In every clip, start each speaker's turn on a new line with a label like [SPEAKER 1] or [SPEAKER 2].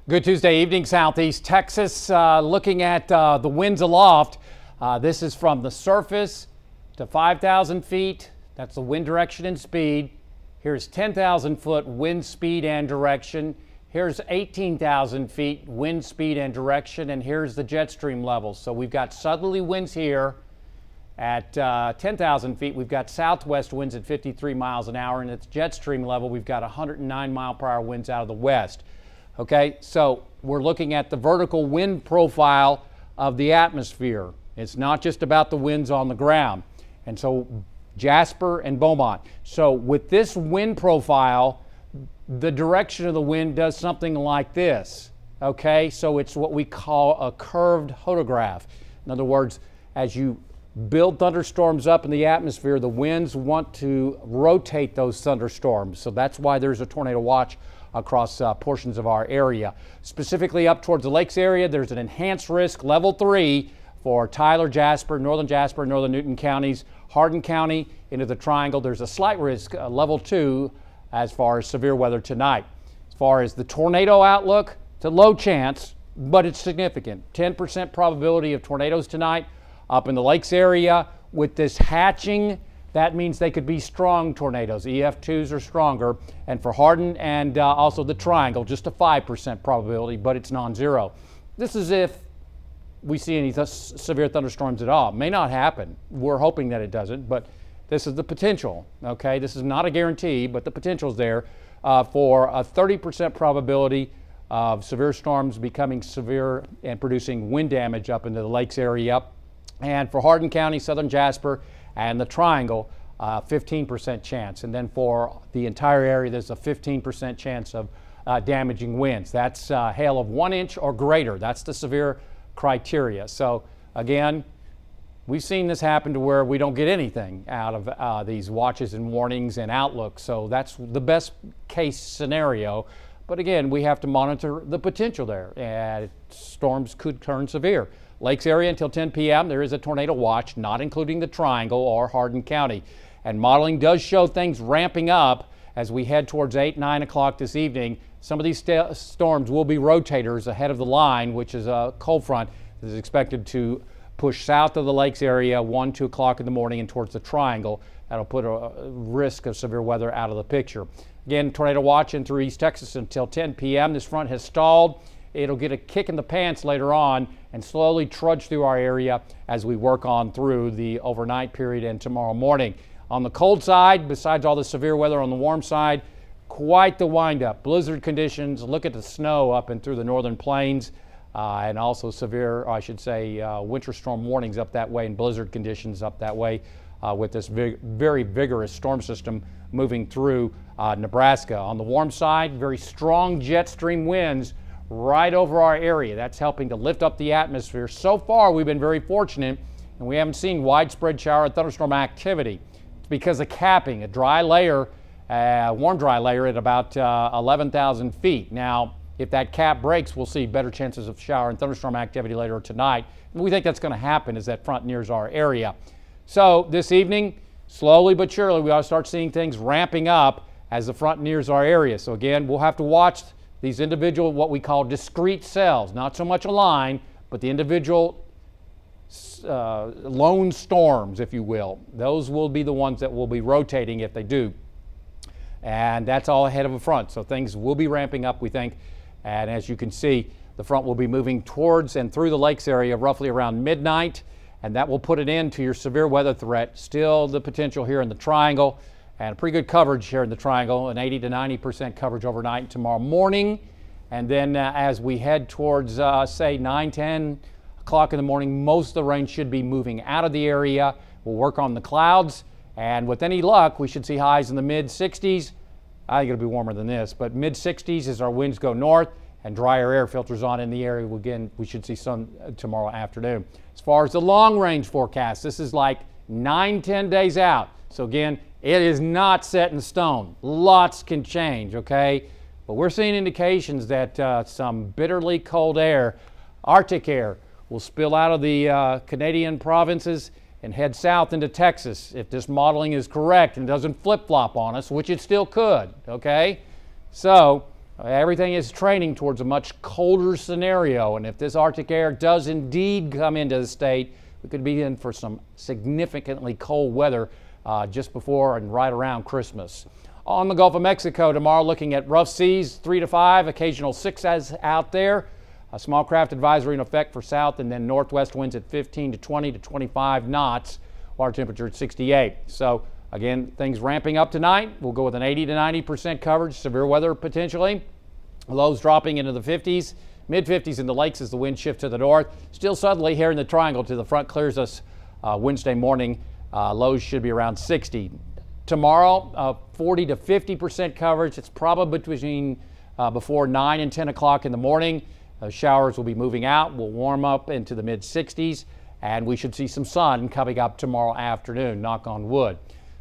[SPEAKER 1] Good Tuesday evening, Southeast Texas. Looking at the winds aloft. This is from the surface to 5,000 feet. That's the wind direction and speed. Here's 10,000 foot wind speed and direction. Here's 18,000 feet wind speed and direction. And here's the jet stream levels. So we've got southerly winds here at 10,000 feet. We've got southwest winds at 53 miles an hour. And at the jet stream level, we've got 109 mile per hour winds out of the west. Okay, so we're looking at the vertical wind profile of the atmosphere. It's not just about the winds on the ground. And so Jasper and Beaumont. So with this wind profile, the direction of the wind does something like this. Okay, so it's what we call a curved hodograph. In other words, as you build thunderstorms up in the atmosphere, the winds want to rotate those thunderstorms. So that's why there's a tornado watch across portions of our area. Specifically up towards the lakes area, there's an enhanced risk, level 3, for Tyler, Jasper, northern Newton counties, Hardin County, into the Triangle. There's a slight risk, level 2, as far as severe weather tonight. As far as the tornado outlook, it's a low chance, but it's significant. 10% probability of tornadoes tonight up in the lakes area. With this hatching, that means they could be strong tornadoes. EF2s or stronger. And for Hardin and also the Triangle, just a 5% probability, but it's non-zero. This is if we see any severe thunderstorms at all. May not happen. We're hoping that it doesn't, but this is the potential. Okay, this is not a guarantee, but the potential is there for a 30% probability of severe storms becoming severe and producing wind damage up into the lakes area. And for Hardin County, southern Jasper, and the Triangle, 15% chance. And then for the entire area, there's a 15% chance of damaging winds. That's hail of 1 inch or greater. That's the severe criteria. So again, we've seen this happen to where we don't get anything out of these watches and warnings and outlooks. So that's the best case scenario. But again, we have to monitor the potential there, and storms could turn severe. Lakes area until 10 p.m. there is a tornado watch, not including the Triangle or Hardin County. And modeling does show things ramping up as we head towards 8, 9 o'clock this evening. Some of these storms will be rotators ahead of the line, which is a cold front that is expected to push south of the lakes area 1, 2 o'clock in the morning and towards the Triangle. That'll put a risk of severe weather out of the picture. Again, tornado watch in through East Texas until 10 p.m. This front has stalled. It'll get a kick in the pants later on and slowly trudge through our area as we work on through the overnight period and tomorrow morning. On the cold side, besides all the severe weather on the warm side, quite the windup. Blizzard conditions. Look at the snow up and through the northern plains and also severe, I should say, winter storm warnings up that way and blizzard conditions up that way with this very vigorous storm system moving through Nebraska. On the warm side, very strong jet stream winds right over our area. That's helping to lift up the atmosphere. So far, we've been very fortunate, and we haven't seen widespread shower and thunderstorm activity. It's because of capping, a dry layer, warm dry layer at about 11,000 feet. Now, if that cap breaks, we'll see better chances of shower and thunderstorm activity later tonight. And we think that's going to happen as that front nears our area. So this evening, slowly but surely, we ought to start seeing things ramping up as the front nears our area. So again, we'll have to watch these individual, what we call discrete cells, not so much a line, but the individual lone storms, if you will. Those will be the ones that will be rotating if they do. And that's all ahead of a front. So things will be ramping up, we think. And as you can see, the front will be moving towards and through the lakes area roughly around midnight. And that will put an end to your severe weather threat. Still the potential here in the Triangle. And pretty good coverage here in the Triangle, an 80 to 90% coverage overnight tomorrow morning. And then as we head towards, say, 9, 10 o'clock in the morning, most of the rain should be moving out of the area. We'll work on the clouds. And with any luck, we should see highs in the mid-60s. I think it'll be warmer than this, but mid-60s as our winds go north and drier air filters on in the area. Again, we should see sun tomorrow afternoon. As far as the long-range forecast, this is like 9, 10 days out. So again, it is not set in stone. Lots can change, okay? But we're seeing indications that some bitterly cold air, Arctic air, will spill out of the Canadian provinces and head south into Texas if this modeling is correct and doesn't flip-flop on us, which it still could, okay? So Everything is trending towards a much colder scenario, and if this Arctic air does indeed come into the state, we could be in for some significantly cold weather just before and right around Christmas. On the Gulf of Mexico tomorrow, looking at rough seas 3 to 5, occasional 6s out there. A small craft advisory in effect for south, and then northwest winds at 15 to 20 to 25 knots. Water temperature at 68. So again, things ramping up tonight. We'll go with an 80 to 90% coverage. Severe weather potentially. Lows dropping into the 50s, mid 50s in the lakes as the wind shifts to the north. Still southerly here in the triangle to the front clears us Wednesday morning. Lows should be around 60. Tomorrow, 40 to 50% coverage. It's probably between before 9 and 10 o'clock in the morning. Showers will be moving out. We'll warm up into the mid 60s, and we should see some sun coming up tomorrow afternoon, knock on wood.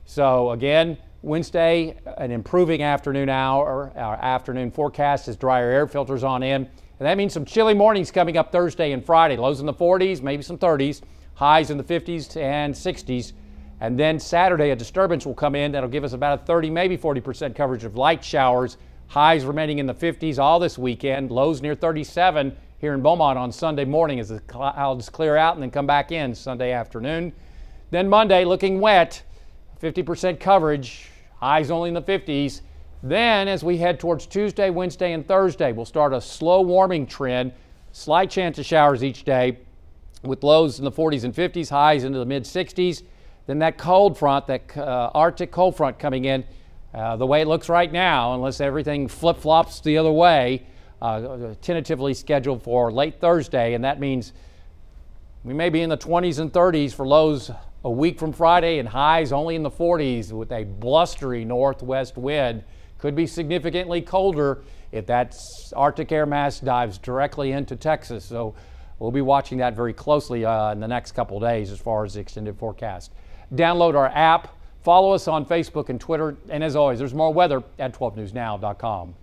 [SPEAKER 1] So again, Wednesday, an improving afternoon hour. Our afternoon forecast is drier air filters on in. And that means some chilly mornings coming up Thursday and Friday. Lows in the 40s, maybe some 30s. Highs in the 50s and 60s. And then Saturday, a disturbance will come in that'll give us about a 30, maybe 40% coverage of light showers. Highs remaining in the 50s all this weekend. Lows near 37 here in Beaumont on Sunday morning as the clouds clear out and then come back in Sunday afternoon. Then Monday, looking wet. 50% coverage, highs only in the 50s. Then as we head towards Tuesday, Wednesday, and Thursday, we'll start a slow warming trend. Slight chance of showers each day with lows in the 40s and 50s, highs into the mid 60s. Then that cold front, that Arctic cold front coming in, the way it looks right now, unless everything flip-flops the other way, tentatively scheduled for late Thursday, and that means we may be in the 20s and 30s for lows a week from Friday and highs only in the 40s with a blustery northwest wind. Could be significantly colder if that Arctic air mass dives directly into Texas. So we'll be watching that very closely in the next couple of days as far as the extended forecast. Download our app, follow us on Facebook and Twitter, and as always, there's more weather at 12newsnow.com.